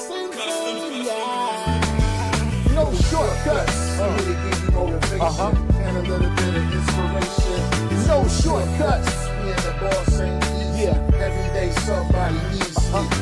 same thing, yeah. No shortcuts. I'm here to give you motivation and a little bit of inspiration. No shortcuts. Me and the boss ain't easy. Every day somebody needs me.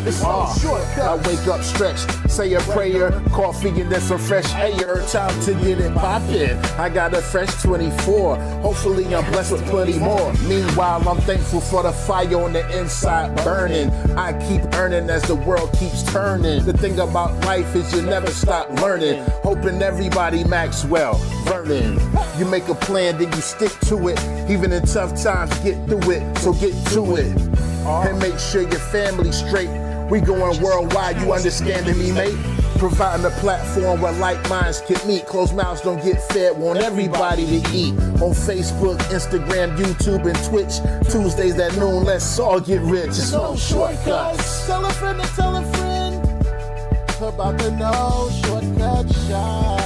It's no shortcuts. I wake up, stretch, say a prayer, coffee and then some fresh air. Time to get it poppin'. I got a fresh 24. Hopefully I'm blessed with plenty more. Meanwhile, I'm thankful for the fire on the inside burning. I keep earning as the world keeps turning. The thing about life is you never stop learning. Hoping everybody Maxwell, Vernon. You make a plan, then you stick to it. Even in tough times, get through it. So get to it. And make sure your family's straight. We going worldwide, you understanding me, mate? Providing a platform where like minds can meet. Closed mouths don't get fed, want everybody to eat. On Facebook, Instagram, YouTube, and Twitch. Tuesdays at noon, let's all get rich. It's no shortcuts. Tell a friend to tell a friend about the No Shortcut Show.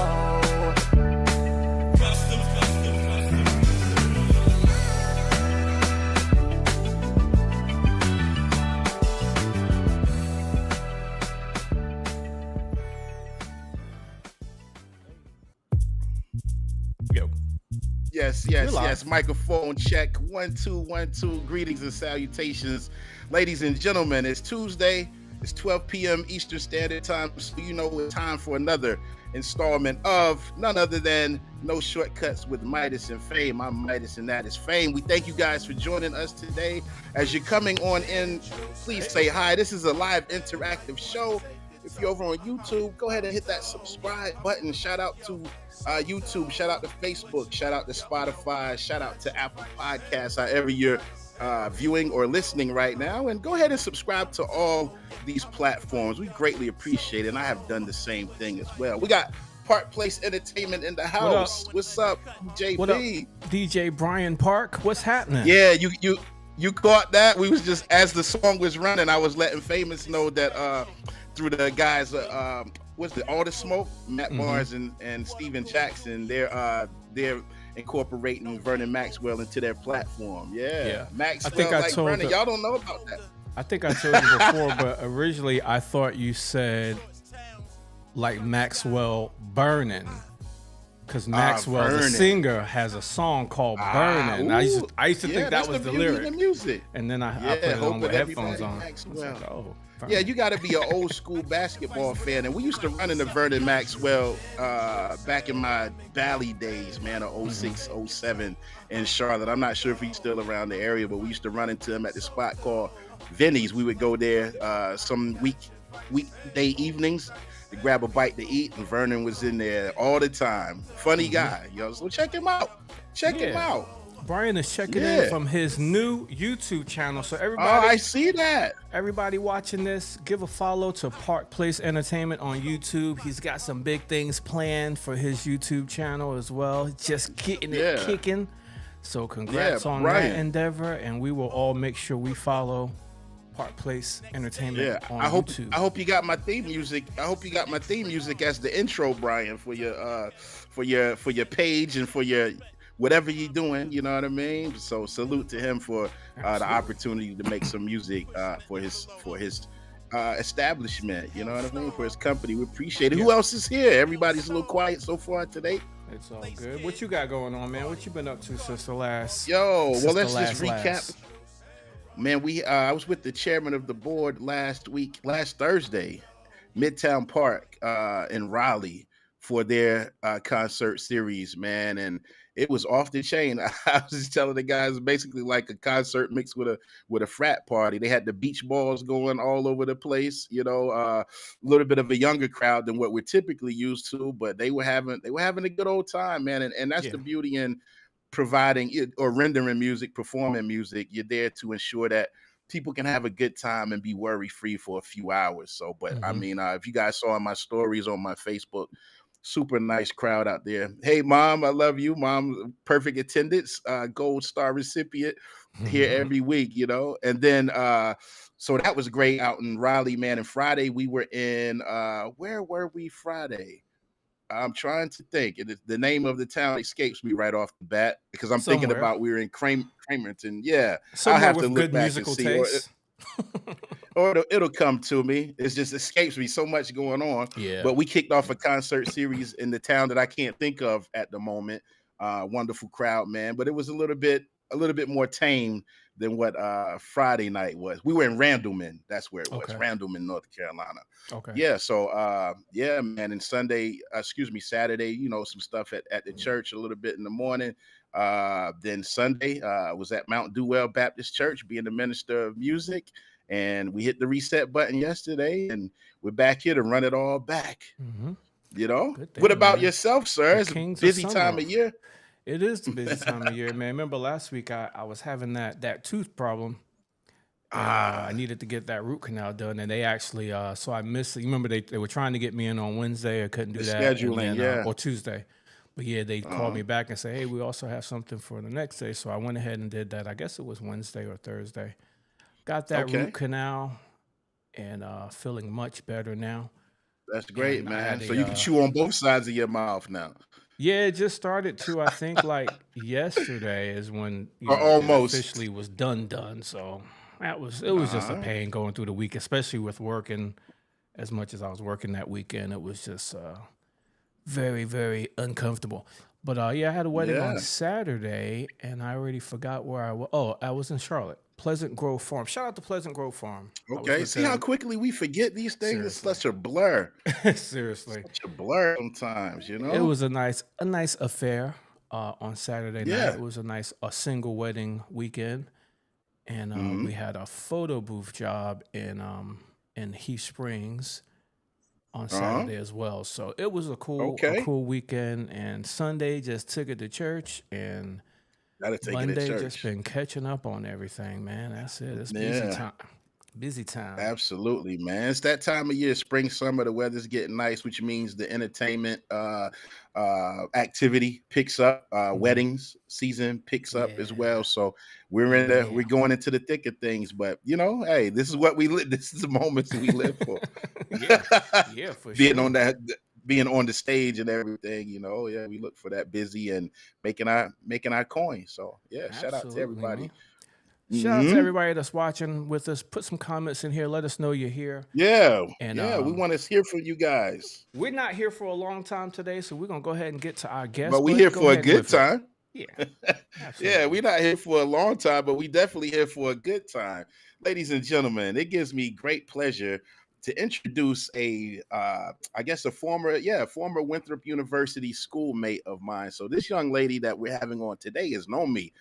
Yes. Microphone check. 1 2 1 2. Greetings and salutations, ladies and gentlemen. It's Tuesday. It's 12 p.m. Eastern Standard Time. So you know it's time for another installment of none other than No Shortcuts with Midas and Fame. I'm Midas and that is Fame. We thank you guys for joining us today. As you're coming on in, please say hi. This is a live interactive show. If you're over on YouTube, go ahead and hit that subscribe button. Shout out to YouTube, shout out to Facebook, shout out to Spotify, shout out to Apple Podcasts, however you're viewing or listening right now. And go ahead and subscribe to all these platforms. We greatly appreciate it. And I have done the same thing as well. We got Park Place Entertainment in the house. What's up, JB? What up, DJ Brian Park? What's happening? Yeah, you caught that? We was just, as the song was running, I was letting Famous know that through the guys, what's the All the Smoke, Matt Barnes and Steven Jackson, they're incorporating Vernon Maxwell into their platform. Yeah. Maxwell, I think I told Vernon, y'all don't know about that. I think I told you before, but originally I thought you said like Maxwell Burnin', because Maxwell, the singer, has a song called Burnin'. I used to think that was the lyric. The music. And then I put it on with headphones on. Maxwell. Like, yeah, you got to be an old school basketball fan. And we used to run into Vernon Maxwell back in my Valley days, man, of 06, 07 in Charlotte. I'm not sure if he's still around the area, but we used to run into him at the spot called Vinny's. We would go there some weekday evenings to grab a bite to eat, and Vernon was in there all the time. Funny guy, yo. So check him out. Check him out. Brian is checking in from his new YouTube channel. So everybody, I see that. Everybody watching this, give a follow to Park Place Entertainment on YouTube. He's got some big things planned for his YouTube channel as well. Just getting it kicking. So congrats on that endeavor, and we will all make sure we follow Park Place Entertainment on YouTube. I hope you got my theme music. I hope you got my theme music as the intro, Brian, for your page and for your whatever you're doing, you know what I mean? So salute to him for the opportunity to make some music for his establishment, you know what I mean? For his company. We appreciate it. Who else is here? Everybody's a little quiet so far today. It's all good. What you got going on, man? What you been up to since the last? Let's just recap. Man, I was with the chairman of the board last Thursday, Midtown Park in Raleigh for their concert series, man, and it was off the chain. I was just telling the guys, basically like a concert mixed with a frat party. They had the beach balls going all over the place, you know, a little bit of a younger crowd than what we're typically used to, but they were having a good old time, man. And that's the beauty in providing or rendering music, performing music. You're there to ensure that people can have a good time and be worry-free for a few hours. So, but I mean, if you guys saw my stories on my Facebook, super nice crowd out there. Hey, Mom, I love you. Mom, perfect attendance, gold star recipient here every week, you know. And then, so that was great out in Raleigh, man. And Friday we were in, where were we Friday? I'm trying to think. The name of the town escapes me right off the bat because I'm thinking about we were in Cramerton. Yeah, Somewhere I'll have to look back and see. Or it'll come to me. It just escapes me. So much going on. Yeah. But we kicked off a concert series in the town that I can't think of at the moment. Wonderful crowd, man. But it was a little bit more tame than what Friday night was. We were in Randleman. That's where it was. Okay. Randleman, North Carolina. Okay. Yeah. So yeah, man. And Saturday, some stuff at the church a little bit in the morning. Then Sunday, was at Mount Dewell Baptist Church being the minister of music. And we hit the reset button yesterday, and we're back here to run it all back. Mm-hmm. What about yourself, sir? It's a busy time of year. It is the busy time of year, man. Remember last week I was having that tooth problem. And, I needed to get that root canal done, and they actually so I missed it. You remember they were trying to get me in on Wednesday. I couldn't do that. Scheduling, or Tuesday. But yeah, they called me back and said, hey, we also have something for the next day. So I went ahead and did that. I guess it was Wednesday or Thursday. Got that root canal and feeling much better now. That's great, man. So you can chew on both sides of your mouth now. Yeah, it just started to, I think, like yesterday is when almost it officially was done. So it was just a pain going through the week, especially with working as much as I was working that weekend. It was just very, very uncomfortable. But yeah, I had a wedding on Saturday, and I already forgot where I was. Oh, I was in Charlotte. Pleasant Grove Farm. Shout out to Pleasant Grove Farm. Okay, see how quickly we forget these things? Seriously. It's such a blur. Seriously. Such a blur sometimes, It was a nice affair on Saturday night. It was a single wedding weekend. And we had a photo booth job in Heath Springs on Saturday as well. So it was a cool weekend. And Sunday just took it to church, and Monday just been catching up on everything, man. That's it. It's busy time. Busy time. Absolutely, man. It's that time of year, spring, summer, the weather's getting nice, which means the entertainment activity picks up. Weddings season picks up as well. So we're going into the thick of things. But hey, this is what we live. This is the moments that we live for. yeah, for being sure. Being on the stage and everything, we look for that busy and making our coin. So yeah, shout out to everybody. Man. Shout out to everybody that's watching with us. Put some comments in here. Let us know you're here. Yeah. And we want to hear from you guys. We're not here for a long time today, so we're going to go ahead and get to our guest. But we're here for a good time. Yeah. Yeah, we're not here for a long time, but we definitely here for a good time. Ladies and gentlemen, it gives me great pleasure to introduce a former Winthrop University schoolmate of mine. So this young lady that we're having on today has known me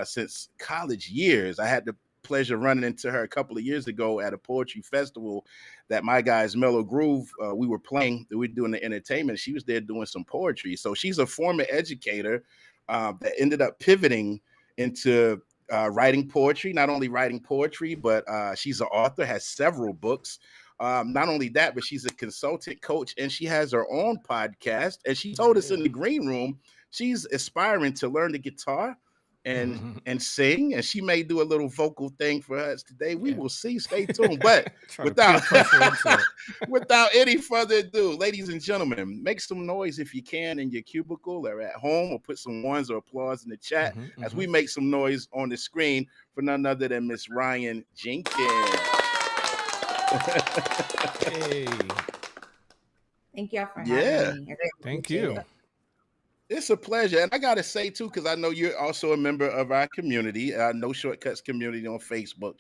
since college years. I had the pleasure of running into her a couple of years ago at a poetry festival that my guys, Mellow Groove, we were doing the entertainment. She was there doing some poetry. So she's a former educator that ended up pivoting into writing poetry. Not only writing poetry, but she's an author, has several books. Not only that, but she's a consultant coach, and she has her own podcast. And she told us in the green room she's aspiring to learn the guitar and sing, and she may do a little vocal thing for us today. We will see. Stay tuned. But without any further ado, ladies and gentlemen, make some noise if you can in your cubicle or at home, or put some ones or applause in the chat as we make some noise on the screen for none other than Miss Rian Jenkins. Hey. Thank y'all for having me. Thank you. It's a pleasure. And I got to say, too, because I know you're also a member of our community, No Shortcuts community on Facebook.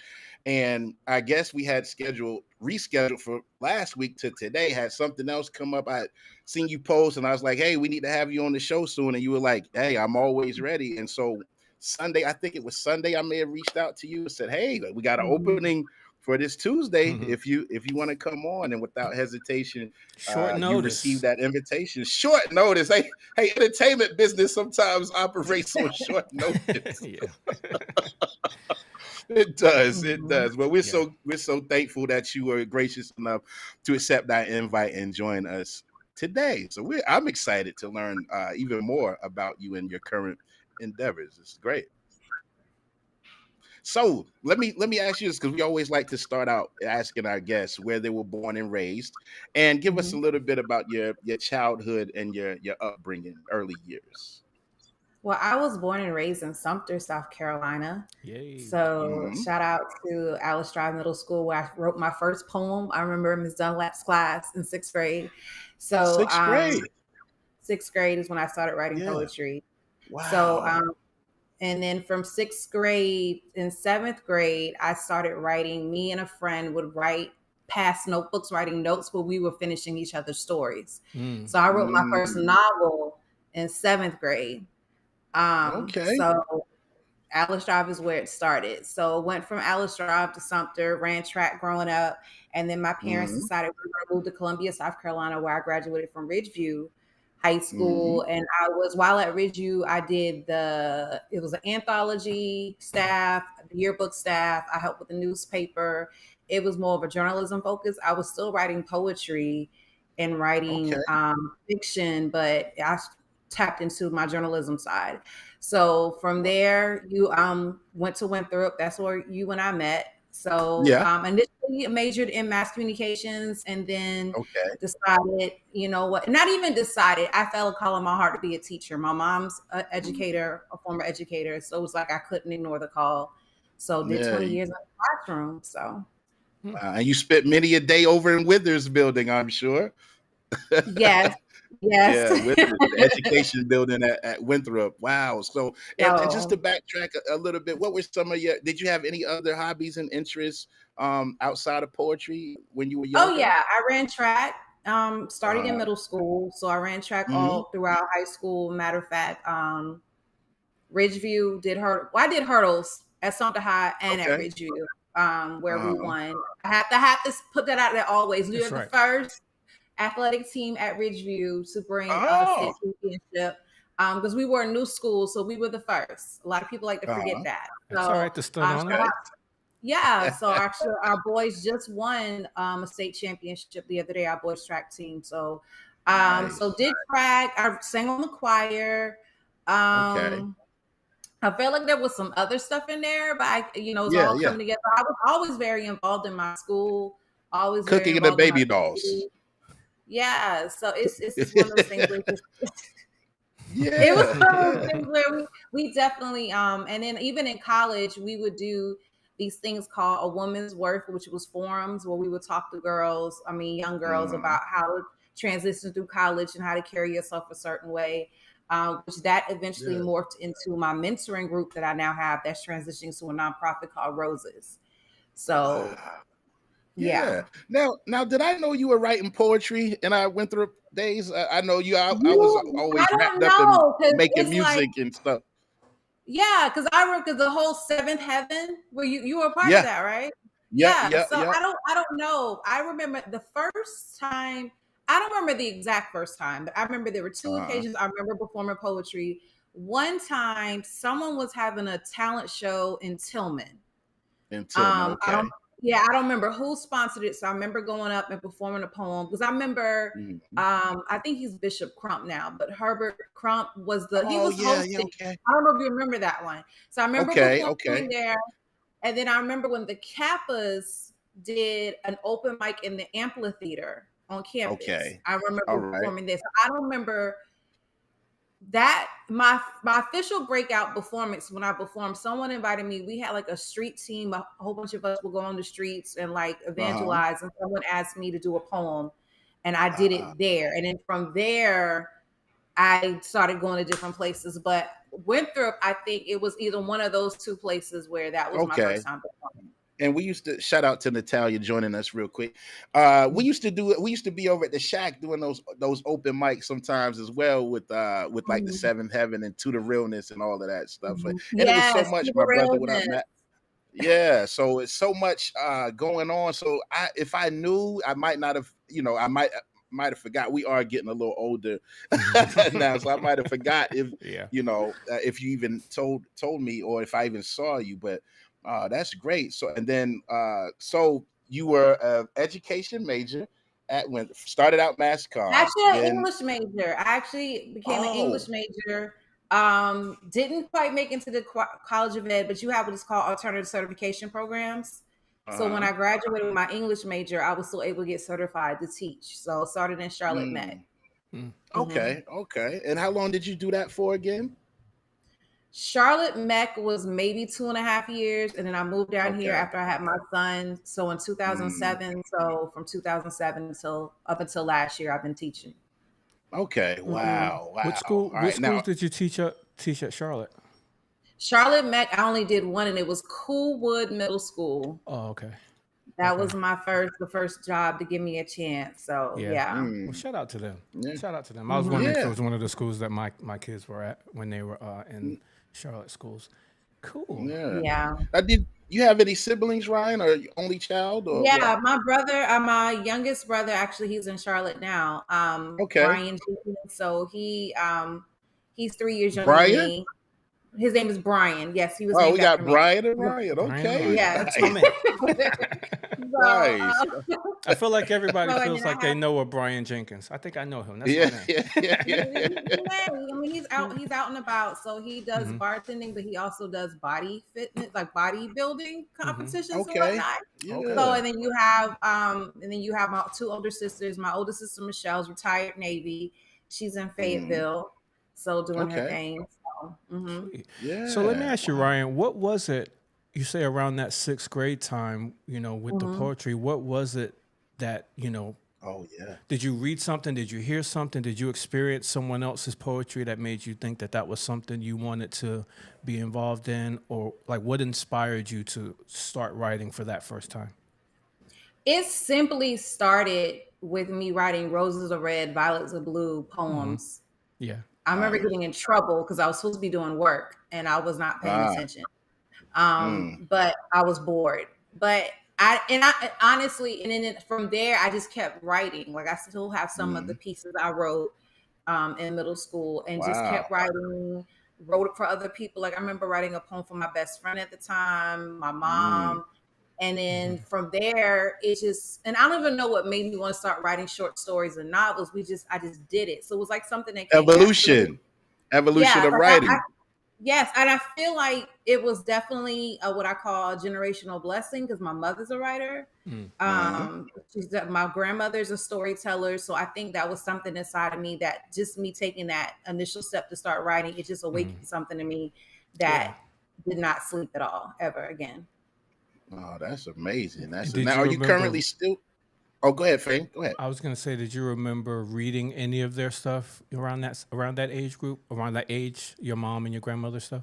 And I guess we had rescheduled for last week to today, had something else come up. I had seen you post and I was like, hey, we need to have you on the show soon. And you were like, hey, I'm always ready. And so Sunday, I think it was Sunday, I may have reached out to you and said, hey, we got an opening for this Tuesday, if you want to come on. And without hesitation, you received that invitation. Short notice. Hey, entertainment business sometimes operates on short notice. It does. But we're so thankful that you were gracious enough to accept that invite and join us today. So I'm excited to learn even more about you and your current endeavors. It's great. So let me ask you this, because we always like to start out asking our guests where they were born and raised, and give us a little bit about your childhood and your upbringing, early years. Well, I was born and raised in Sumter, South Carolina. Yay. So shout out to Alice Drive Middle School where I wrote my first poem. I remember Ms. Dunlap's class in 6th grade. So 6th grade. 6th grade is when I started writing poetry. Wow. So and then from 6th grade in 7th grade, I started writing. Me and a friend would write past notebooks, writing notes, but we were finishing each other's stories. So I wrote my first novel in 7th grade. So Alice Drive is where it started. So went from Alice Drive to Sumter, ran track growing up. And then my parents decided we were going to move to Columbia, South Carolina, where I graduated from Ridgeview High School. And while at Ridgeview, I did it was an anthology staff, the yearbook staff. I helped with the newspaper. It was more of a journalism focus. I was still writing poetry and writing fiction, but I tapped into my journalism side. So from there, you went to Winthrop. That's where you and I met. So initially majored in mass communications, and then decided, you know what, not even decided, I felt a call in my heart to be a teacher. My mom's an educator, a former educator. So it was like I couldn't ignore the call. So did 20 years in the classroom. So. And you spent many a day over in Withers building, I'm sure. Yes. Yeah, Withers, the education building at Winthrop. Wow. So, and just to backtrack a little bit, what were some of did you have any other hobbies and interests outside of poetry when you were younger? Oh, yeah. I ran track starting in middle school. So I ran track all throughout high school. Matter of fact, Ridgeview I did hurdles at Sumter High and at Ridgeview, where we won. I have to put that out there always. We were the first athletic team at Ridgeview to bring a state championship, because we were a new school, so we were the first. A lot of people like to forget that. So, that's all right to start on that. Yeah, so actually our boys just won a state championship the other day, our boys track team. So so did track, I sang on the choir. I felt like there was some other stuff in there, but it was all coming together. I was always very involved in my school, always cooking in the baby dolls. Yeah, so it's one of those things where it was one of those things where we definitely and then even in college we would do these things called A Woman's Worth, which was forums where we would talk to young girls about how to transition through college and how to carry yourself a certain way. Which that eventually morphed into my mentoring group that I now have that's transitioning to a nonprofit called Roses. So yeah. Now, did I know you were writing poetry in our Winthrop days? I know you. I was always wrapped up in making music and stuff. Yeah, because I remember the whole Seventh Heaven, where you were a part of that, right? Yeah. So I don't know. I remember the first time. I don't remember the exact first time, but I remember there were two occasions I remember performing poetry. One time, someone was having a talent show in Tillman. I don't remember who sponsored it. So I remember going up and performing a poem because I remember, I think he's Bishop Crump now, but Herbert Crump was hosting. I don't know if you remember that one. So I remember performing there. And then I remember when the Kappas did an open mic in the amphitheater on campus. I remember performing this. I don't remember that my official breakout performance when I performed. Someone invited me. We had like a street team. A whole bunch of us would go on the streets and like evangelize. And someone asked me to do a poem, and I did it there. And then from there, I started going to different places. But Winthrop, I think it was either one of those two places where that was my first time performing. And we used to shout out to Natalia joining us real quick. We used to be over at the Shack doing those open mics sometimes as well with like the Seventh Heaven and To the Realness and all of that stuff. And it was so much, my brother, without Matt. Yeah, so it's so much going on. So if I knew, I might not have, I might have forgot. We are getting a little older now, so I might have forgot if if you even told me or if I even saw you. But that's great. So and then so you were an education major at Winthrop. Started out mass comm. Actually, an English major. I actually became an English major. Didn't quite make into the College of Ed, but you have what's called alternative certification programs. So when I graduated with my English major, I was still able to get certified to teach. So started in Charlotte Met. Okay. And how long did you do that for again? Charlotte Mech was maybe 2.5 years, and then I moved down here after I had my son. So in 2007, so from 2007 until last year, I've been teaching. Okay. Wow. Wow. What school? All right, schools did you teach at Charlotte? Charlotte Mech, I only did one, and it was Coolwood Middle School. Oh, okay. That was the first job to give me a chance. So yeah. Well, shout out to them. Shout out to them. I was wondering if it was one of the schools that my kids were at when they were in Charlotte schools. Cool. Yeah. Did you have any siblings, Ryan, or only child? Or my brother, my youngest brother, actually, he's in Charlotte now. Brian Jenkins. So he's 3 years younger than me. His name is Brian. Yes, he was. Oh, we got Brian and Ryan. Okay. Yeah. Nice. I feel like everybody feels like they know a Brian Jenkins. I think I know him. That's my name. I mean, he's out and about. So he does bartending, but he also does body fitness, like bodybuilding competitions and whatnot. So and then you have my two older sisters. My older sister Michelle's retired Navy. She's in Fayetteville, so doing her thing. So let me ask you, Ryan, what was it? You say around that 6th grade time, with the poetry, what was it that, Oh, yeah. Did you read something? Did you hear something? Did you experience someone else's poetry that made you think that was something you wanted to be involved in? Or like what inspired you to start writing for that first time? It simply started with me writing Roses Are Red, Violets Are Blue poems. Yeah. I remember getting in trouble because I was supposed to be doing work and I was not paying attention. But I was bored. But I honestly, and then from there, I just kept writing. Like I still have some of the pieces I wrote in middle school and just kept writing, wrote it for other people. Like I remember writing a poem for my best friend at the time, my mom. And then from there, it just, and I don't even know what made me want to start writing short stories and novels. I just did it. So it was like something that came evolution of writing. Yes. And I feel like it was definitely what I call a generational blessing because my mother's a writer. My grandmother's a storyteller. So I think that was something inside of me that just me taking that initial step to start writing, it just awakened something to me that did not sleep at all ever again. Oh, that's amazing. Now, are you currently still? Oh, go ahead, Faye. Go ahead. I was going to say, did you remember reading any of their stuff around that age group, around that age, your mom and your grandmother's stuff?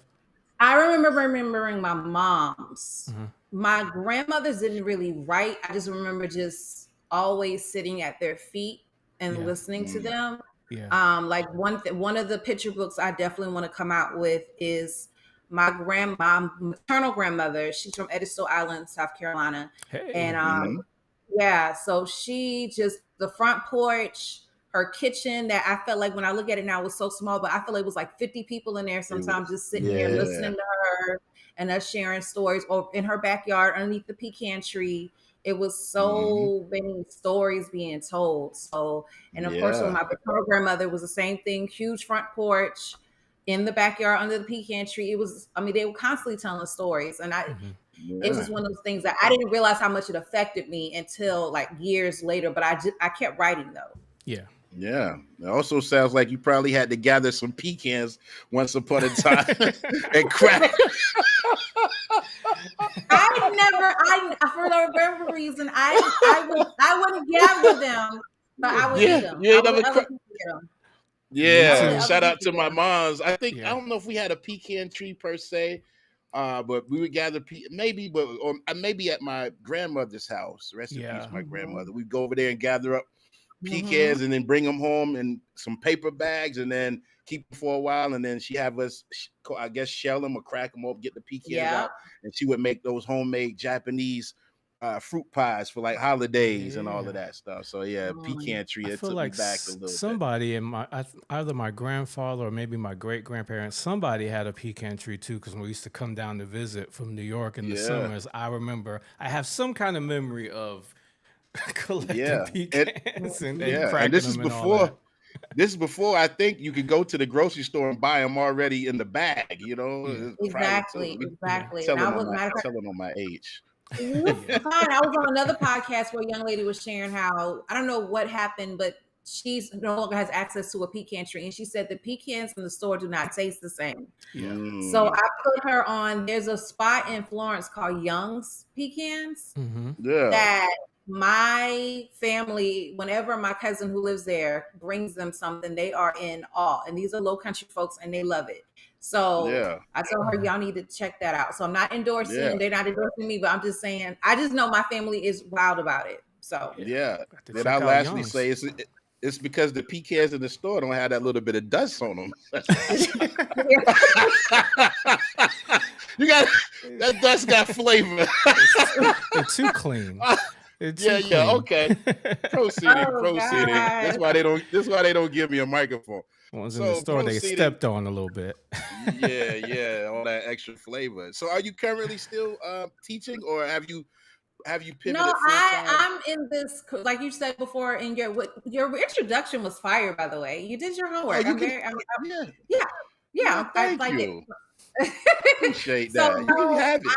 I remember remembering my mom's. My grandmothers didn't really write. I just remember just always sitting at their feet and listening to them. Like one of the picture books I definitely want to come out with is my maternal grandmother. She's from Edisto Island, South Carolina. Hey. And so she just, the front porch, her kitchen that I felt like when I look at it now was so small, but I feel like it was like 50 people in there sometimes just sitting there listening to her and us sharing stories, or in her backyard underneath the pecan tree. It was so many stories being told. So, and of course, when my maternal grandmother was the same thing, huge front porch in the backyard under the pecan tree. They were constantly telling stories. And it's just one of those things that I didn't realize how much it affected me until like years later, but I kept writing though. Yeah. Yeah. It also sounds like you probably had to gather some pecans once upon a time and crack. For whatever reason, I wouldn't gather them, but I would eat them. Yeah. Shout out to my moms. I think, I don't know if we had a pecan tree per se, but we would gather maybe at my grandmother's house. Rest in peace, my grandmother. We'd go over there and gather up pecans and then bring them home in some paper bags and then keep them for a while. And then she have us, I guess, shell them or crack them up, get the pecans out. And she would make those homemade Japanese fruit pies for like holidays and all of that stuff. So pecan tree. It took like me back a little somebody bit. Either my grandfather or maybe my great grandparents, somebody had a pecan tree too. Because when we used to come down to visit from New York in the summers, I remember I have some kind of memory of collecting pecans and cracking this is them before. This is before I think you could go to the grocery store and buy them already in the bag. Exactly. Telling on my age. Fine. I was on another podcast where a young lady was sharing how, I don't know what happened, but she's no longer has access to a pecan tree. And she said the pecans in the store do not taste the same. Yeah. So I put her on, there's a spot in Florence called Young's Pecans that my family, whenever my cousin who lives there brings them something, they are in awe. And these are low country folks and they love it. So I told her, y'all need to check that out. So I'm not endorsing, they're not endorsing me, but I'm just saying, I just know my family is wild about it. So then I'll lastly say it's because the pecans in the store don't have that little bit of dust on them. You got that dust got flavor. They're too clean. Okay. Proceeding. That's why they don't give me a microphone. Ones in the store they stepped on a little bit. all that extra flavor. So are you currently still teaching, or have you pivoted? No, I'm in this, like you said before, in your introduction was fire, by the way. You did your homework. Thank you. Appreciate that. You can have it.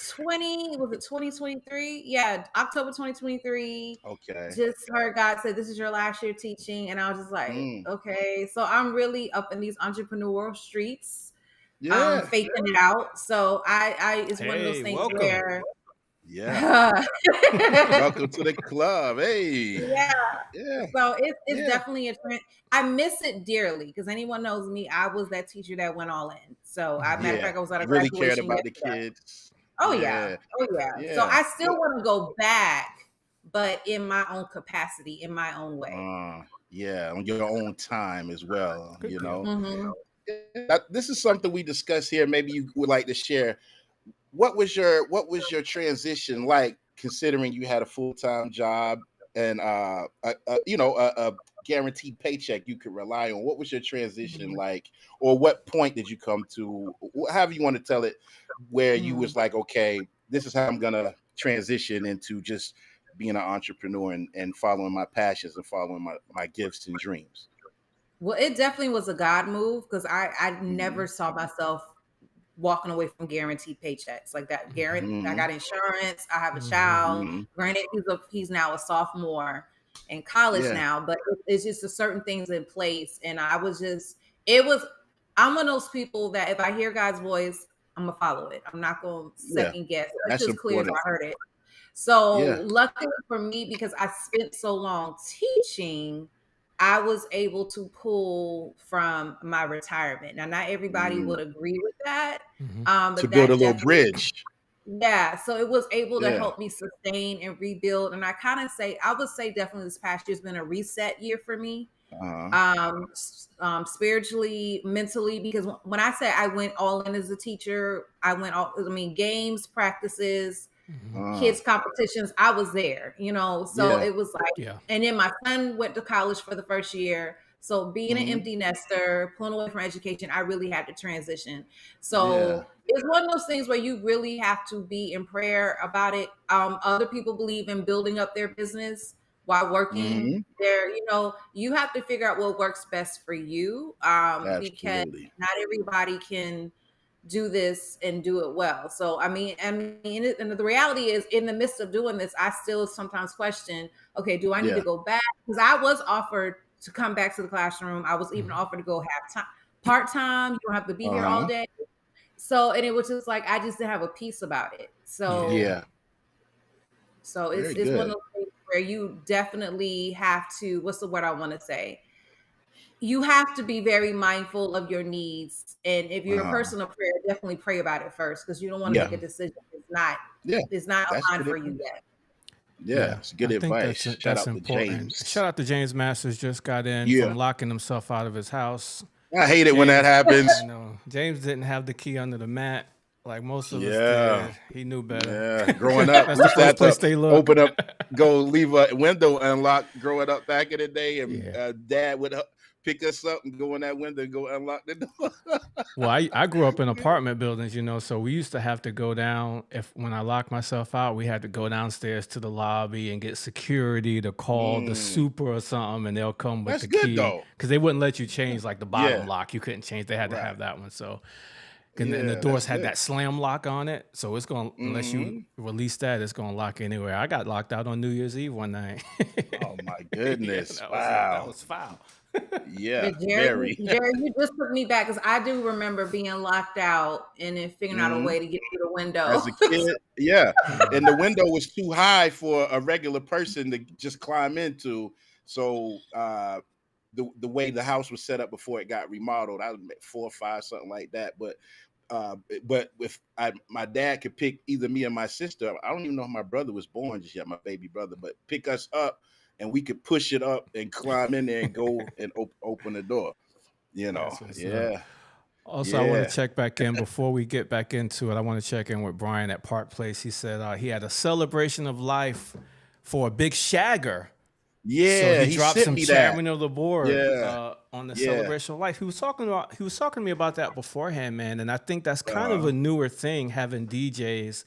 2023? Yeah, October 2023. Okay. Just heard God said, this is your last year teaching. And I was just like, okay. So I'm really up in these entrepreneurial streets, faking it out. So it's one of those things where welcome to the club. Hey. So it's definitely a trend. I miss it dearly because anyone knows me, I was that teacher that went all in. So matter of fact, I was at a really graduation cared about the kids. Oh yeah. So I still want to go back, but in my own capacity, in my own way. On your own time as well. Good you know. Mm-hmm. This is something we discussed here. Maybe you would like to share. What was your transition like, considering you had a full-time job and a guaranteed paycheck you could rely on? What was your transition like, or what point did you come to, however you want to tell it, where you was like, okay, this is how I'm gonna transition into just being an entrepreneur and following my passions and following my gifts and dreams? Well, it definitely was a God move because I never saw myself walking away from guaranteed paychecks like that. I got insurance. I have a child. Granted, he's now a sophomore in college now, but it's just a certain things in place. And I'm one of those people that if I hear God's voice, I'm gonna follow it. I'm not gonna second guess. It's just clear if I heard it. So luckily for me, because I spent so long teaching, I was able to pull from my retirement. Now, not everybody would agree with that. But to build a little bridge. Yeah. So it was able to help me sustain and rebuild. And I would say definitely this past year has been a reset year for me. Spiritually, mentally, because when I say I went all in as a teacher, games, practices, kids competitions, I was there, so it was like, and then my son went to college for the first year. So being an empty nester, pulling away from education, I really had to transition. So it's one of those things where you really have to be in prayer about it. Other people believe in building up their business while working there. You have to figure out what works best for you, because not everybody can do this and do it well. So and the reality is, in the midst of doing this, I still sometimes question, okay, do I need to go back? Because I was offered to come back to the classroom. I was even offered to go part-time. You don't have to be here all day. So, and it was just like, I just didn't have a peace about it. So so it's one of those things where you definitely have to, what's the word I want to say? You have to be very mindful of your needs. And if you're a person of prayer, definitely pray about it first, because you don't want to make a decision it's not aligned for you yet. Yeah, it's good advice. That's important. Shout out to James Masters, just got in from locking himself out of his house. I hate it when that happens. I know. James didn't have the key under the mat like most of us did. He knew better. Yeah, growing up, that's the first place they look. Open up, go leave a window unlocked. Growing up back in the day, and Dad would pick us up and go in that window and go unlock the door. Well, I grew up in apartment buildings, so we used to have to go down. When I locked myself out, we had to go downstairs to the lobby and get security to call the super or something, and they'll come with the key. Because they wouldn't let you change like the bottom lock. You couldn't change. They had to have that one. So And the doors had that slam lock on it, so it's going unless you release that, it's going to lock anywhere. I got locked out on New Year's Eve one night. Oh my goodness! That was foul. Yeah, Jerry, you just took me back because I do remember being locked out and then figuring out a way to get through the window. As a kid, yeah. And the window was too high for a regular person to just climb into. So the way the house was set up before it got remodeled, I was 4 or 5, something like that. But if my dad could pick either me or my sister, I don't even know if my brother was born just yet, my baby brother, but pick us up and we could push it up and climb in there and go and open the door. Yeah. Also, I want to check back in before we get back into it. I want to check in with Brian at Park Place. He said he had a celebration of life for a big shagger. Yeah, so he dropped some chairman of the board on the celebration of life. He was talking to me about that beforehand, man. And I think that's kind of a newer thing, having DJs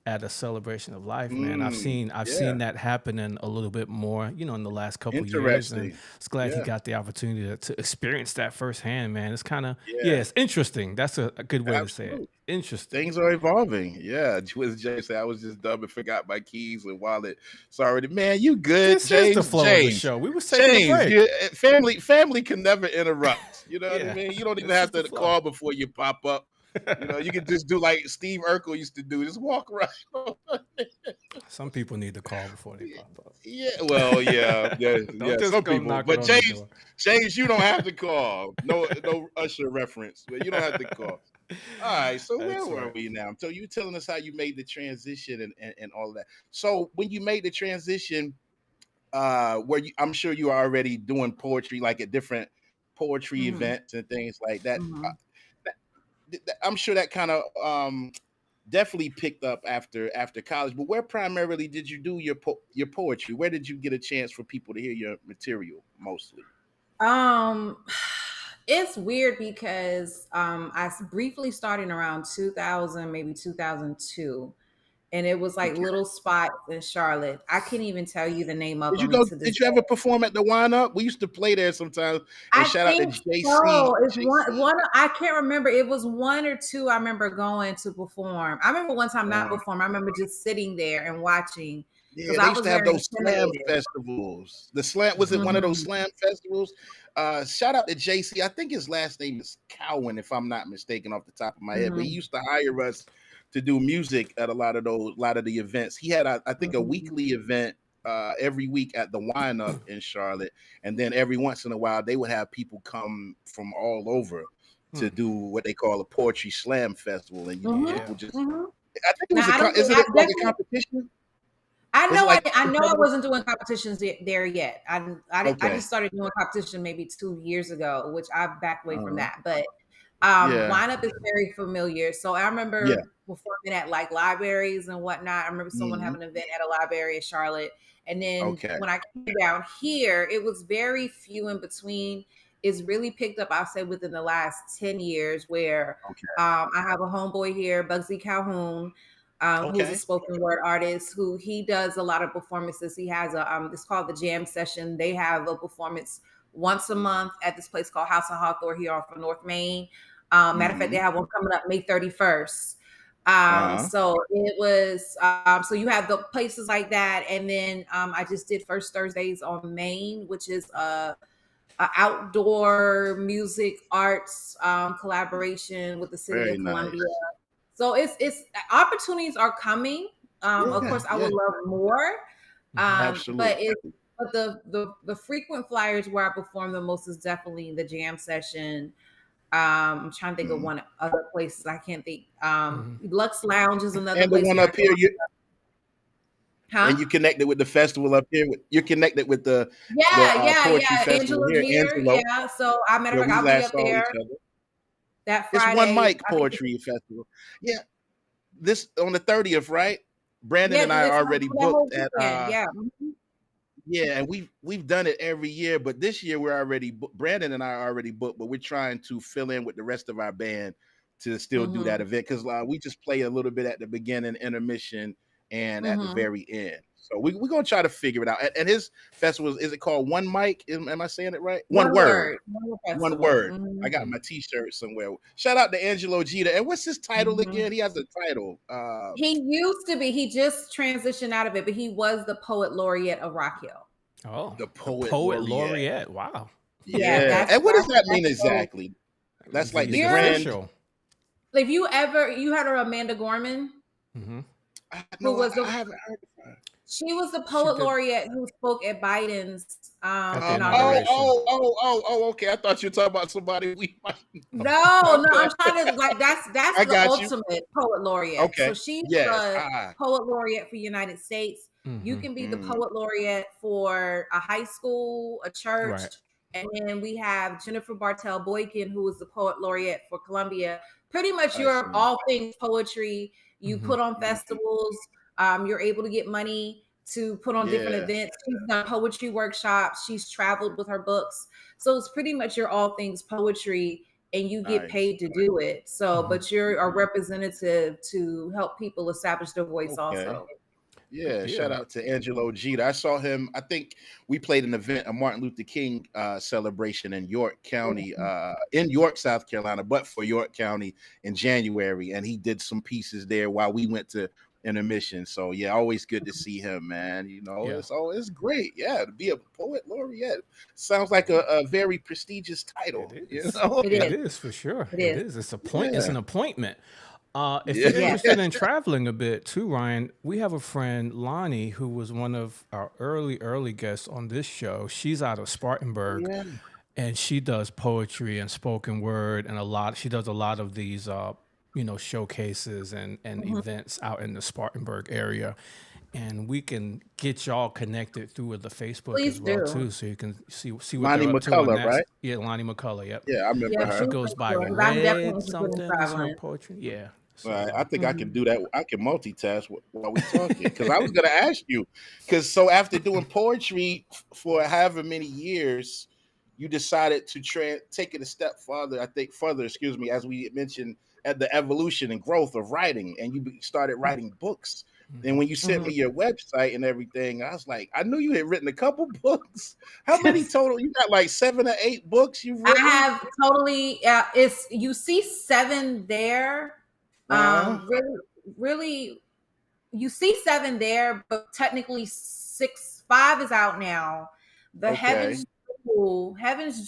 at a celebration of life, man. I've seen that happening a little bit more, in the last couple of years. And it's glad he got the opportunity to experience that firsthand, man. It's kind of it's interesting. That's a good way to say it. Interesting. Things are evolving. Yeah. Jay said I was just dumb and forgot my keys and wallet. Sorry, man. You good? This is the flow of the show. We were taking a break. Family can never interrupt. You know what I mean? You don't even have to call before you pop up. You can just do like Steve Urkel used to do. Just walk around. Some people need to call before they pop up. Yeah, well, yeah. Some people, but James, you don't have to call. No Usher reference, but you don't have to call. All right, so where were we now? So you telling us how you made the transition and all of that. So when you made the transition, I'm sure you are already doing poetry, like at different poetry events and things like that. I'm sure that kind of definitely picked up after college. But where primarily did you do your poetry? Where did you get a chance for people to hear your material mostly? It's weird because I briefly started around 2000, maybe 2002. And it was like little spots in Charlotte. I can't even tell you the name of them. Did you ever perform at the Wind Up? We used to play there sometimes. And shout out to JC. It's one. I can't remember. It was 1 or 2. I remember going to perform. I remember one time not perform. I remember just sitting there and watching. Yeah, they used to have those slam festivals. The slam was it one of those slam festivals? Shout out to JC. I think his last name is Cowan, if I'm not mistaken, off the top of my head. But he used to hire us to do music at a lot of the events. He had, I think, a weekly event every week at the Wind Up in Charlotte, and then every once in a while they would have people come from all over to do what they call a poetry slam festival, and people just. I think it was is it like a competition? I know I wasn't doing competitions there yet. I just started doing competition maybe 2 years ago, which I backed away from that. But Wind Up is very familiar. So I remember performing at like libraries and whatnot. I remember someone having an event at a library in Charlotte. And then when I came down here, it was very few in between. It's really picked up, I'll say, within the last 10 years where I have a homeboy here, Bugsy Calhoun, who's a spoken word artist who he does a lot of performances. He has it's called the Jam Session. They have a performance once a month at this place called House of Hawthorne here off of North Main. Matter of fact, they have one coming up May 31st. So it was, so you have the places like that. And then I just did First Thursdays on Main, which is a outdoor music arts collaboration with the city of Columbia. So it's opportunities are coming. Of course, I would love more. Absolutely. But the frequent flyers where I perform the most is definitely the Jam Session. I'm trying to think of one other places. I can't think. Lux Lounge is another place. And the one up here, and you connected with the festival up here. You're connected with the poetry festival Angelo. Yeah, so I met her. I'll be up there that Friday. It's One Mic Poetry Festival. Yeah, this on the 30th, right? Brandon and I are already booked at. Yeah, and we've done it every year, but this year we're already Brandon and I are already booked, but we're trying to fill in with the rest of our band to still do that event because we just play a little bit at the beginning, intermission, and at the very end. So we're gonna try to figure it out. And his festival, is it called One Mic? Am I saying it right? One word. One word. I got my T-shirt somewhere. Shout out to Angelo Jeter. And what's his title again? He has a title. He used to be. He just transitioned out of it, but he was the poet laureate of Rock Hill. Oh, the poet laureate. Wow. Yeah. And what does that mean exactly? That's like the grand. If you heard of Amanda Gorman? Mm-hmm. I haven't heard of her. She was the poet laureate who spoke at Biden's inauguration. Okay. I thought you were talking about somebody we might know. No, I'm trying to that's the ultimate poet laureate. Okay. So she's the poet laureate for United States. Mm-hmm. You can be the poet laureate for a high school, a church, right. And then we have Jennifer Bartell Boykin, who was the poet laureate for Columbia. Pretty much you're all things poetry. You put on festivals. You're able to get money to put on different events. She's done poetry workshops. She's traveled with her books. So it's pretty much you're all things poetry and you get paid to do it. So, but you're a representative to help people establish their voice also. Yeah, shout out to Angelo Jeter. I saw him. I think we played an event, a Martin Luther King celebration in York County, in York, South Carolina, but for York County in January. And he did some pieces there while we went to intermission. So yeah, always good to see him, man. You know, it's great. Yeah, to be a poet laureate sounds like a very prestigious title. It is. You know? It is for sure. It is. It's It's an appointment. If you're interested in traveling a bit too, Ryan, we have a friend, Lonnie, who was one of our early guests on this show. She's out of Spartanburg, and she does poetry and spoken word and she does a lot of these, showcases and events out in the Spartanburg area. And we can get y'all connected through the Facebook as well too, so you can see what Lonnie they're up to. McCullough, right? Yeah, Lonnie McCullough. Yep. Yeah, I remember her. She goes by Red something. Her poetry. Yeah. So, I think I can do that. I can multitask while we're talking, because I was going to ask you, so after doing poetry for however many years, you decided to take it a step further. As we mentioned, at the evolution and growth of writing, and you started writing books. And when you sent me your website and everything, I was like, I knew you had written a couple books. How many total? You got like 7 or 8 books you've written? I have totally. You see 7 there. Really, you see 7 there, but technically 5 is out now. The Heaven's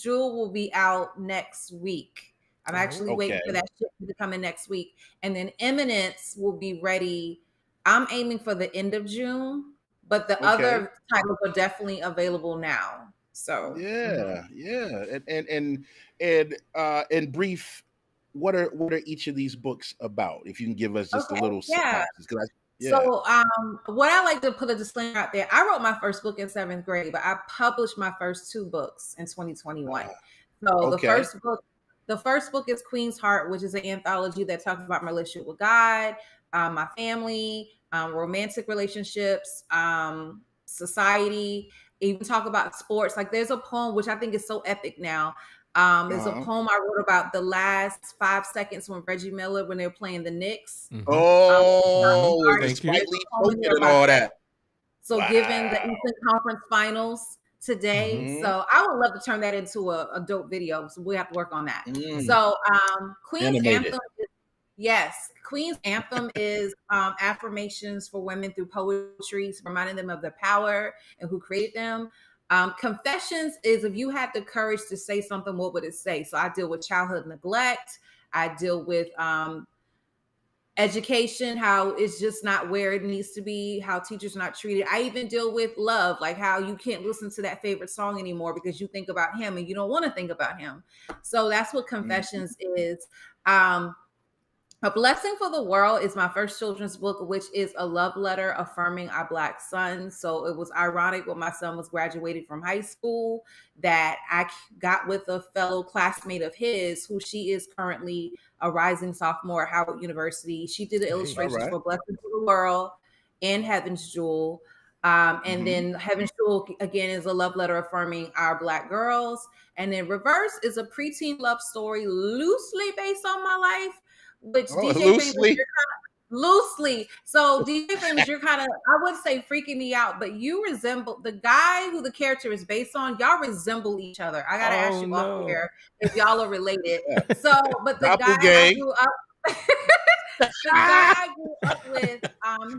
Jewel will be out next week. I'm actually waiting for that ship to come in next week. And then Eminence will be ready. I'm aiming for the end of June, but the other titles are definitely available now. So and in brief, what are each of these books about? If you can give us just a little synopsis. So what I like to put a disclaimer out there, I wrote my first book in 7th grade, but I published my first 2 books in 2021. So the first book is Queen's Heart, which is an anthology that talks about my relationship with God, my family, romantic relationships, society, even talk about sports. Like there's a poem, which I think is so epic now. There's a poem I wrote about the last 5 seconds when Reggie Miller, when they were playing the Knicks. Thank you. And all that. So given the Eastern Conference Finals today, so I would love to turn that into a dope video. So we have to work on that. So Queen's Anthem Queen's Anthem is affirmations for women through poetry, reminding them of their power and who created them. Confessions is if you had the courage to say something, what would it say? So I deal with childhood neglect. I deal with education, how it's just not where it needs to be, how teachers are not treated. I even deal with love, like how you can't listen to that favorite song anymore because you think about him and you don't want to think about him. So that's what Confessions is. A Blessing for the World is my first children's book, which is a love letter affirming our Black sons. So it was ironic when my son was graduating from high school that I got with a fellow classmate of his, who she is currently a rising sophomore at Howard University. She did the illustrations for Blessing for the World and Heaven's Jewel. And then Heaven's Jewel, again, is a love letter affirming our Black girls. And then Reverse is a preteen love story loosely based on my life. Which DJ loosely. Loosely. So DJ Famous, you're kind of, I would say, freaking me out, but you resemble the guy who the character is based on. Y'all resemble each other. I gotta ask you off here if y'all are related. So, but the guy I grew up, the guy I grew up with,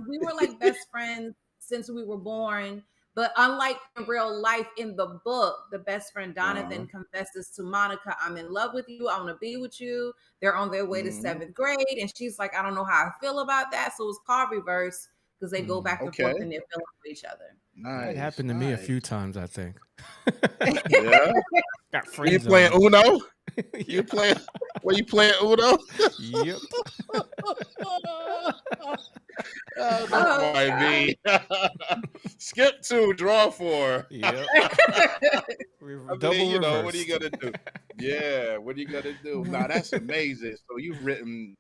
we were like best friends since we were born. But unlike in real life, in the book, the best friend Jonathan confesses to Monica, I'm in love with you. I want to be with you. They're on their way to 7th grade. And she's like, I don't know how I feel about that. So it's called reverse because they go back and forth and they're feeling for each other. Nice. It happened to me a few times, I think. Yeah. Got friends. You playing Uno? You playing? Were you playing Uno? Yep. Skip 2, draw 4. Yep. You know, what are you gonna do? Yeah, what are you gonna do? Nah, that's amazing. So you've written,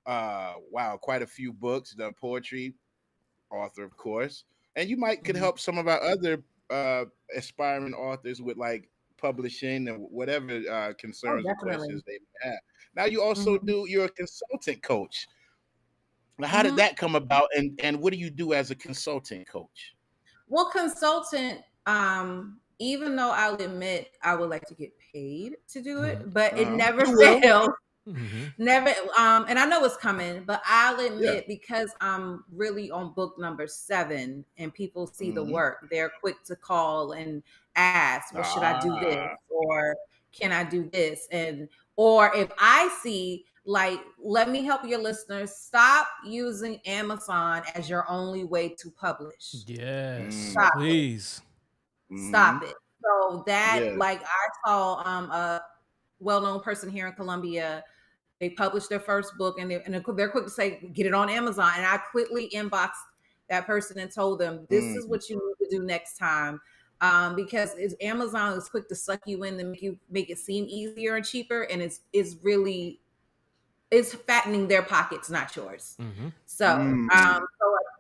quite a few books, done poetry, author, of course, and you could help some of our other aspiring authors with like publishing and whatever concerns or questions they have. Now you also you're a consultant coach. Now, how did that come about, and what do you do as a consultant coach? Well, consultant, even though I'll admit I would like to get paid to do it, but it never fails. Never, and I know it's coming, but I'll admit because I'm really on book number 7 and people see the work, they're quick to call and ask, well, should I do this? Or can I do this? Or if I see, like, let me help your listeners, stop using Amazon as your only way to publish. Yes, please. Stop it. So that, like, I saw a well-known person here in Columbia. They published their first book, and they're quick to say, get it on Amazon. And I quickly inboxed that person and told them, this is what you need to do next time. Because Amazon is quick to suck you in to make it seem easier and cheaper. And it's fattening their pockets, not yours. So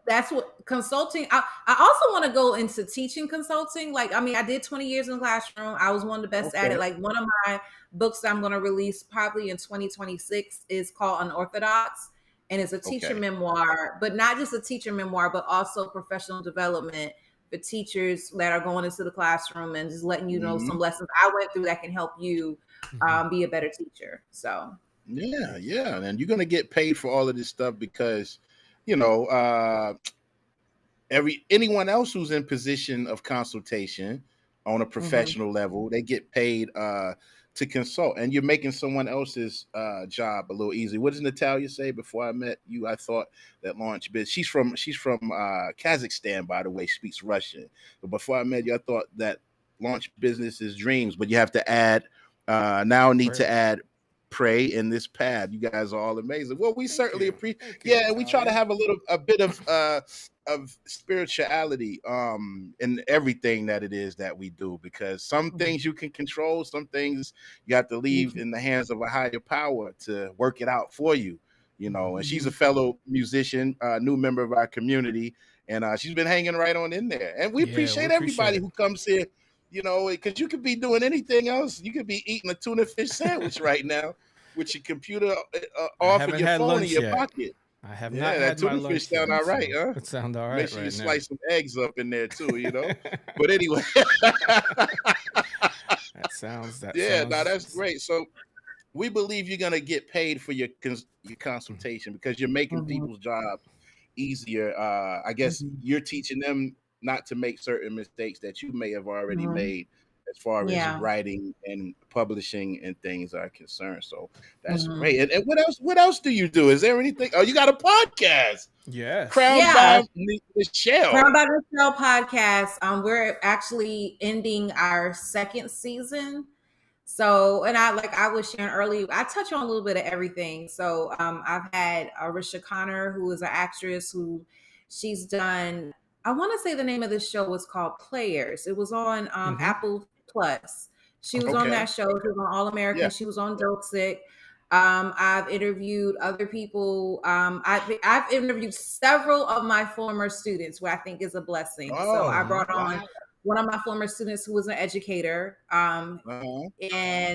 that's what consulting. I also want to go into teaching consulting. Like, I mean, I did 20 years in the classroom. I was one of the best at it. Like, one of my books I'm going to release probably in 2026 is called Unorthodox. And it's a teacher memoir, but not just a teacher memoir, but also professional development for teachers that are going into the classroom and just letting you know some lessons I went through that can help you be a better teacher. So. Yeah. And you're going to get paid for all of this stuff because, you know, anyone else who's in position of consultation on a professional level, they get paid to consult, and you're making someone else's job a little easier. What does Natalia say? Before I met you, I thought that Launch Biz, she's from Kazakhstan, by the way, speaks Russian. But before I met you, I thought that Launch Business is dreams, but you have to add, to add pray in this path. You guys are all amazing. Well, we certainly appreciate. Yeah, and we try to have a bit of spirituality in everything that it is that we do, because some things you can control, some things you have to leave in the hands of a higher power to work it out for you. You know, and she's a fellow musician, new member of our community, and she's been hanging right on in there. And we appreciate everybody who comes here. You know, because you could be doing anything else. You could be eating a tuna fish sandwich right now with your computer off of your phone in your pocket. I have not had that tuna fish sound all right, huh? It sounds all right. Make sure you slice some eggs up in there too, you know. But anyway, that's great. So we believe you're gonna get paid for your consultation because you're making people's jobs easier. I guess you're teaching them not to make certain mistakes that you may have already made as far as writing and publishing and things are concerned. So that's great. And what else do you do? Is there anything? Oh, you got a podcast. Yes. Crowned by Michelle. Crowned by Michelle podcast. We're actually ending our 2nd season. So, and I was sharing earlier, I touch on a little bit of everything. So I've had Arisha Connor, who is an actress who she's done, I want to say the name of this show was called Players. It was on Apple Plus. She was on that show. She was on All American. Yeah. She was on Dope Sick. I've interviewed other people. I've interviewed several of my former students, who I think is a blessing. So I brought on one of my former students who was an educator, and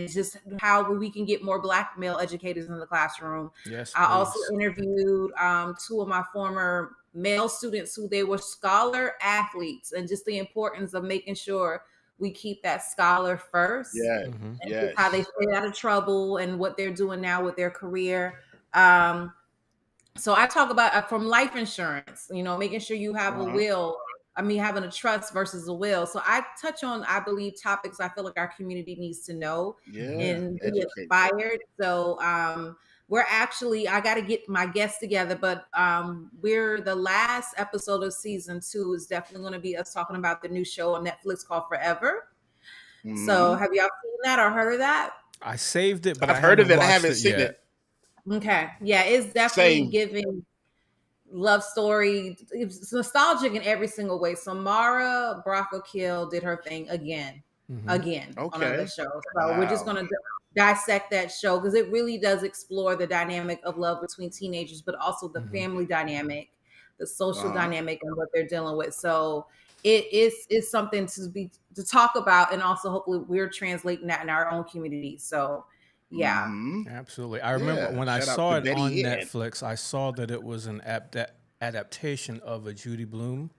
just how we can get more Black male educators in the classroom. Yes, I also please. interviewed 2 of my former male students who they were scholar athletes, and just the importance of making sure we keep that scholar first. Yeah, and how they stay out of trouble and what they're doing now with their career. So I talk about from life insurance, making sure you have a will. I mean, having a trust versus a will. So I touch on, I believe, topics I feel like our community needs to know and be inspired. So I got to get my guests together, but we're the last episode of season 2 is definitely going to be us talking about the new show on Netflix called Forever. So have y'all seen that or heard of that? I saved it, but I've heard of it. I haven't seen it. Okay. Yeah, it's definitely giving love story. It's nostalgic in every single way. So Mara Brocco-Kill did her thing again on the show. So we're just going to dissect that show because it really does explore the dynamic of love between teenagers, but also the family dynamic, the social dynamic, and what they're dealing with. So it's something to talk about, and also hopefully we're translating that in our own community. So yeah, absolutely. I remember when I saw it on Netflix, I saw that it was an adaptation of a Judy Blume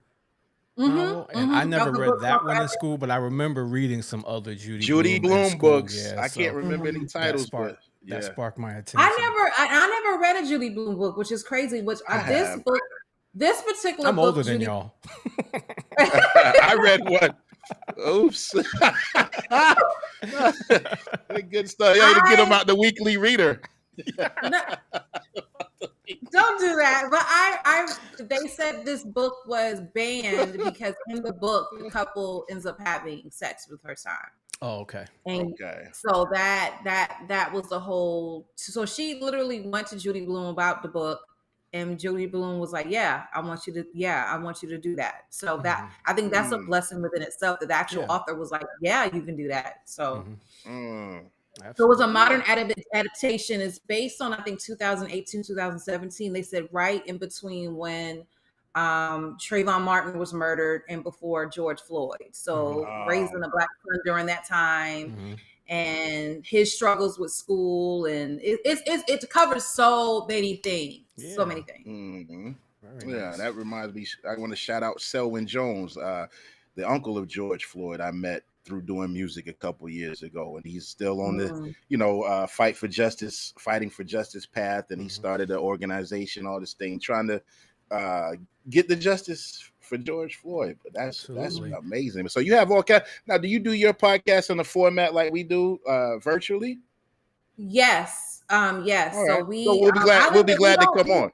novel, and I never read that one in school, but I remember reading some other Judy Blume books. I can't remember any titles, but that sparked my attention. I never read a Judy Blume book, which is crazy. This particular I'm book, older than y'all. I read one. Oops. Good stuff. You had to get them out the weekly reader. Don't do that. But they said this book was banned because in the book the couple ends up having sex with her son. Oh, okay. So that was the whole. So she literally went to Judy Blume about the book. And Judy Blume was like, I want you to do that. So that, I think that's a blessing within itself, that the actual author was like, you can do that. So, so it was a modern adaptation. It's based on, I think, 2018, 2017. They said right in between when Trayvon Martin was murdered and before George Floyd. So raising a Black son during that time. And his struggles with school, and it covers so many things. So many things. Nice. That reminds me. I want to shout out Selwyn Jones, the uncle of George Floyd. I met through doing music a couple years ago, and he's still on the fighting for justice path. And he started an organization, all this thing, trying to get the justice for George Floyd. But that's amazing. So you have all kinds. Now, do you do your podcast in a format like we do virtually? Yes. Yes. All so right. We'll be glad. We'll be glad to come on.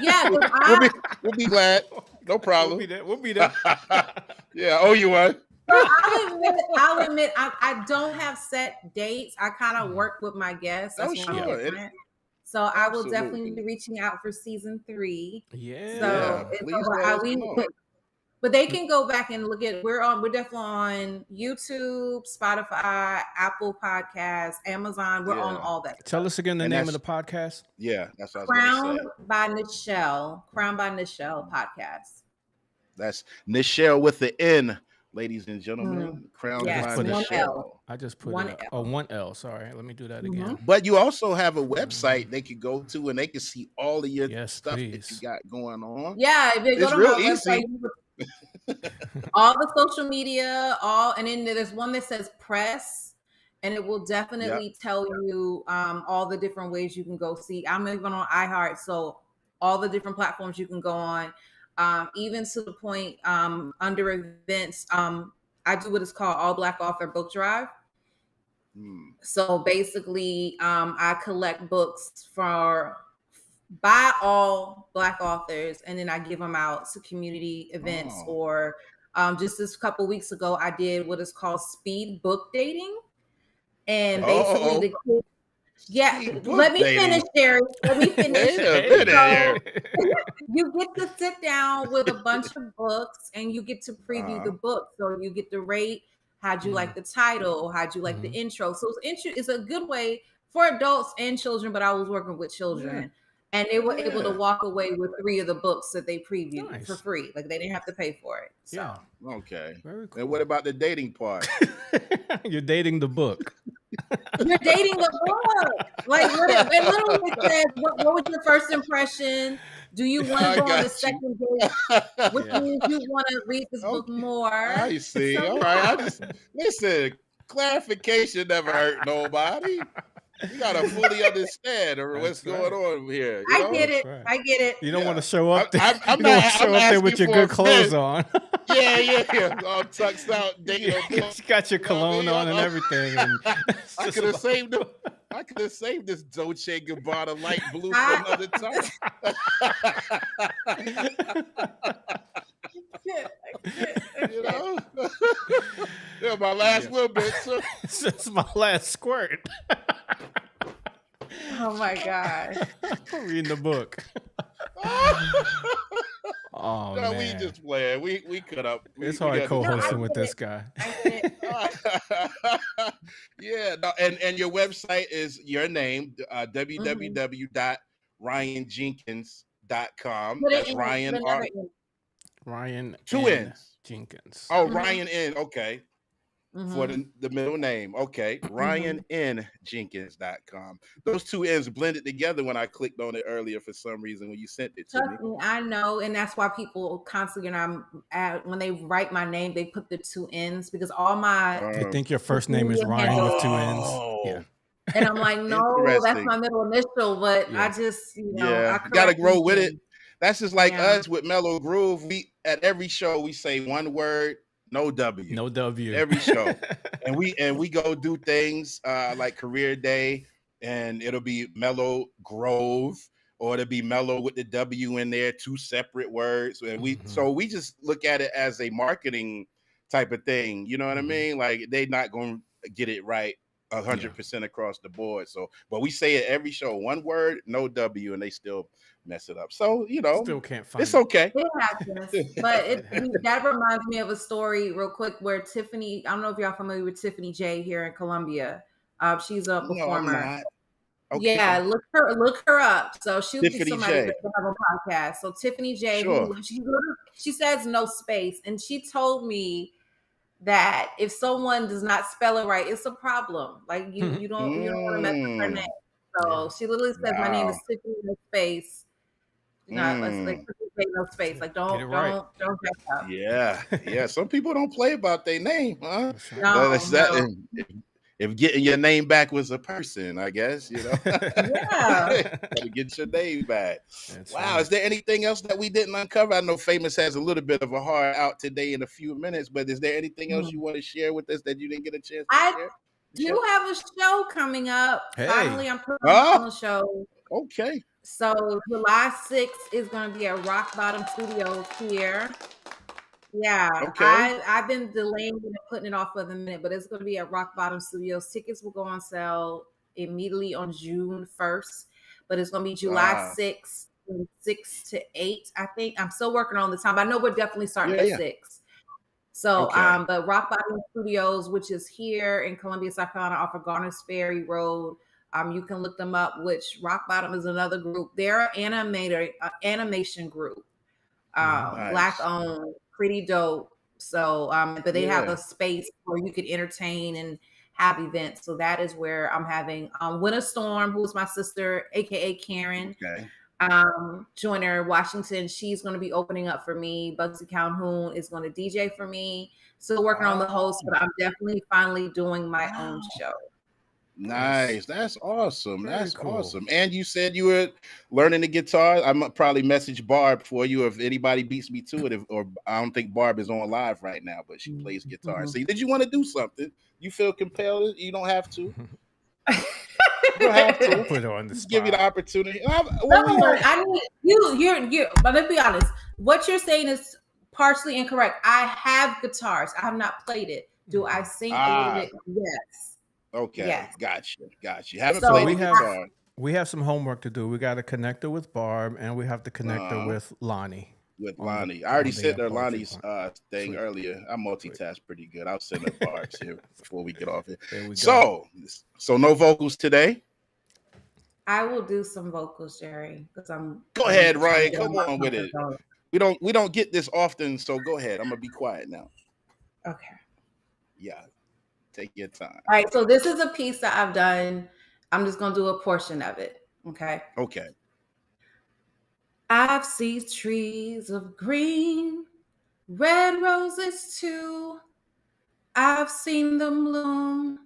Yeah, we'll be glad. No problem. We'll be there. Yeah. Oh, you are. I'll admit, I don't have set dates. I kind of work with my guests. That's sure. So I will definitely be reaching out for season 3. Yeah. But they can go back and look at. We're definitely on YouTube, Spotify, Apple Podcasts, Amazon. We're on all that. Tell us again the name of the podcast. Yeah, that's what Crown by Nichelle podcast. That's Nichelle with the N, ladies and gentlemen. Crown by Nichelle. I just put one L. Sorry, let me do that again. But you also have a website they can go to, and they can see all of your stuff that you got going on. Yeah, it's real easy. All the social media, and then there's one that says press, and it will definitely tell you all the different ways you can go see. I'm even on iHeart, so all the different platforms you can go on, even to the point under events. I do what is called All Black Author Book Drive. So basically, I collect books by all Black authors, and then I give them out to community events. Or just this couple weeks ago, I did what is called speed book dating, and basically the kids. Let me finish, Jerry. Let me finish. You get to sit down with a bunch of books, and you get to preview the book. So you get to rate. How'd you like the title? How'd you like the intro? So it's a good way for adults and children, but I was working with children And they were able to walk away with 3 of the books that they previewed for Nice. free. Like they didn't have to pay for it. So. Yeah. Okay. Very cool. And what about the dating part? You're dating the book. You're dating the book. Like it literally says, what was your first impression? Do you want to go on the second date? Which means you want to read this book more. I see. So, All right. Listen, clarification never hurt nobody. You gotta fully understand what's going on here. You know? I get it. Right. I get it. You don't want to show up there. I'm you don't not, want to show I'm up there with asking your for a good clothes friend. on. Yeah. All tucked out, dating a book. You got your cologne on and everything. And I could have saved them. I could have saved this Dolce & Gabbana light blue for another time. You know? Yeah, my last little bit. So. Since my last squirt. Oh my God. Reading the book. Oh no, man. we just playing. We cut up. It's hard co-hosting with this guy. Yeah, no, and your website is your name, www.ryanjenkins.com. That's Ryan R. Ryan Two N's. Jenkins. Oh, Rian N. Okay. Mm-hmm. For the middle name. Okay. Rian N. Jenkins.com. Those 2 N's blended together when I clicked on it earlier for some reason when you sent it to me. I know, and that's why people constantly, when they write my name, they put the 2 N's because all my. You think your first name is Ryan with 2 N's? Yeah. And I'm like, no, that's my middle initial, but I just, you gotta grow with it. That's just like us with Mellow Groove. We at every show we say one word, no W. No W. Every show. and we go do things like Career Day, and it'll be Mellow Grove, or it'll be Mellow with the W in there, 2 separate words. And we just look at it as a marketing type of thing. You know what I mean? Like they're not gonna get it right 100% across the board. So, but we say it every show, one word, no W, and they still mess it up. So, still can't find it's okay. It happens. But that reminds me of a story real quick where Tiffany, I don't know if y'all familiar with Tiffany J here in Columbia. She's a performer. No, I'm not. Okay. Yeah, look her up. So she'll be Tiffany somebody J. that can have a podcast. So Tiffany J, she says no space, and she told me that if someone does not spell it right, it's a problem. Like you don't want to mess up her name. So she literally says, "My name is Tiffany no space." Not like no space. Like don't mess up. Yeah. Some people don't play about their name, huh? No. If getting your name back was a person, I guess, Yeah. Gotta get your name back. That's wow. right. Is there anything else that we didn't uncover? I know Famous has a little bit of a hard out today in a few minutes, but is there anything else you want to share with us that you didn't get a chance to share? You have a show coming up. Hey. Finally, I'm putting on the show. Okay. So July 6th is going to be at Rock Bottom Studios here. Yeah, okay. I've been delaying and putting it off for the minute, but it's going to be at Rock Bottom Studios. Tickets will go on sale immediately on June 1st, but it's going to be July 6th from 6 to 8. I think I'm still working on the time. I know we're definitely starting at 6. So, but Rock Bottom Studios, which is here in Columbia, South Carolina, off of Garner's Ferry Road. You can look them up, which Rock Bottom is another group. They're an animation group, nice. Black owned, pretty dope. So, but they have a space where you could entertain and have events. So that is where I'm having Winter Storm, who's my sister, aka Karen. Okay. Joyner Washington, she's going to be opening up for me. Bugsy Calhoun is going to DJ for me. Still working on the host, but I'm definitely finally doing my own show. Nice. That's awesome. That's cool. awesome. And you said you were learning the guitar. I'm probably message Barb for you if anybody beats me to it. Or I don't think Barb is on live right now, but she plays guitar. So did you want to do something? You feel compelled? You don't have to. You don't have to. Put it on the spot. Give you the opportunity. I need you. But let's be honest. What you're saying is partially incorrect. I have guitars. I have not played it. Do I sing a little bit? Yes. Okay. Yes. Gotcha. Haven't played the guitar. We have some homework to do. We got to connect her with Barb, and we have to connect her with Lonnie. I already sent her Lonnie's thing earlier. I multitask pretty good. I'll send her Barb's here before we get off it. There we go. So no vocals today? I will do some vocals, Jerry, because Go ahead, Ryan. Come on with it. We don't get this often, so go ahead. I'm gonna be quiet now. Okay. Yeah. Take your time. All right. So this is a piece that I've done. I'm just gonna do a portion of it. Okay. Okay. I've seen trees of green, red roses too. I've seen them bloom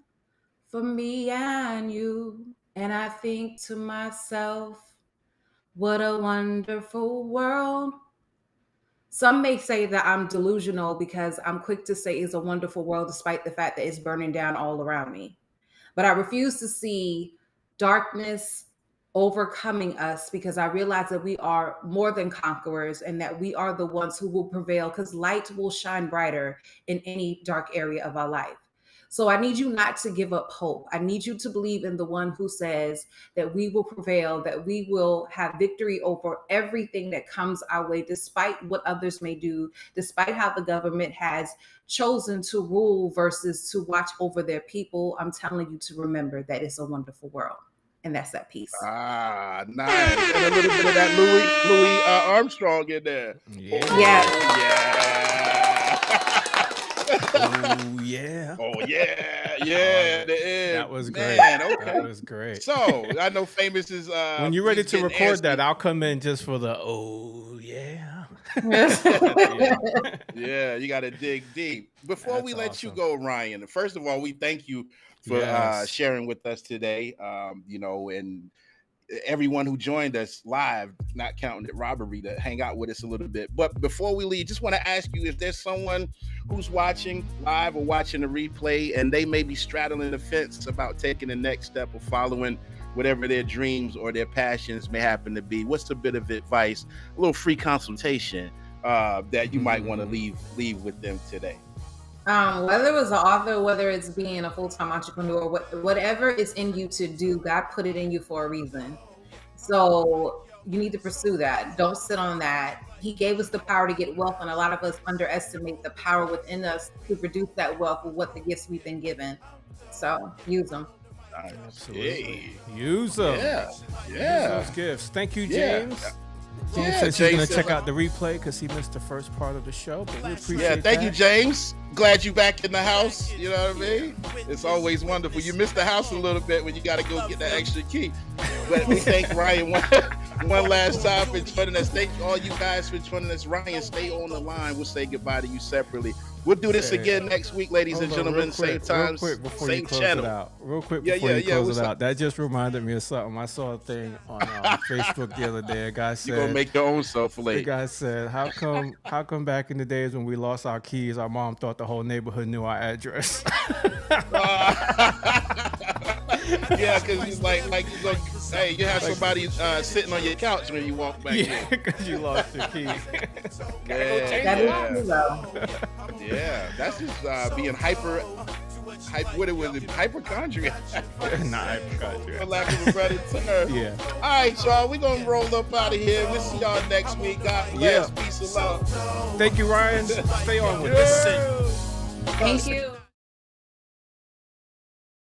for me and you. And I think to myself, what a wonderful world. Some may say that I'm delusional because I'm quick to say it's a wonderful world despite the fact that it's burning down all around me. But I refuse to see darkness overcoming us because I realize that we are more than conquerors and that we are the ones who will prevail because light will shine brighter in any dark area of our life. So I need you not to give up hope. I need you to believe in the one who says that we will prevail, that we will have victory over everything that comes our way, despite what others may do, despite how the government has chosen to rule versus to watch over their people. I'm telling you to remember that it's a wonderful world. And that's that piece. Ah, nice. And a little bit of that Louis Armstrong in there. Yeah. Yeah. Oh, yeah. Oh, yeah. Yeah. That was great. Man, okay. That was great. So, I know Famous is... when you're ready to record that, I'll come in just for the, oh, yeah. Yeah, you got to dig deep. Before we let you go, Ryan, first of all, we thank you for sharing with us today, and everyone who joined us live, not counting the robbery, to hang out with us a little bit. But before we leave, just want to ask you if there's someone who's watching live or watching the replay and they may be straddling the fence about taking the next step of following whatever their dreams or their passions may happen to be. What's a bit of advice, a little free consultation that you might want to leave with them today? Whether it was an author, whether it's being a full-time entrepreneur, whatever is in you to do, God put it in you for a reason. So you need to pursue that. Don't sit on that. He gave us the power to get wealth, and a lot of us underestimate the power within us to produce that wealth with what the gifts we've been given. So use them. Absolutely. Use them. Yeah. Use those gifts. Thank you, James. James says he's going to check out the replay because he missed the first part of the show, but we appreciate thank you, James. Glad you back in the house. You know what I mean? It's always wonderful. You missed the house a little bit when you got to go get that extra key. But we thank Ryan one last time for joining us. Thank all you guys for joining us. Ryan, stay on the line. We'll say goodbye to you separately. We'll do this again next week, ladies and gentlemen. Same time, same channel. Real quick before you close it out. That just reminded me of something. I saw a thing on Facebook the other day. A guy said, "You're gonna make your own self late." The guy said, "How come back in the days when we lost our keys, our mom thought the whole neighborhood knew our address?" Yeah, because he's like, hey, you have somebody sitting on your couch when you walk back in. Yeah, because you lost your keys. Yeah, that's just being hypochondriac. Not hypochondriac. For lack of a better term. Yeah. All right, y'all, we're going to roll up out of here. We'll see y'all next week. God bless. Peace and love. Thank you, Ryan. Stay on with us. Thank you.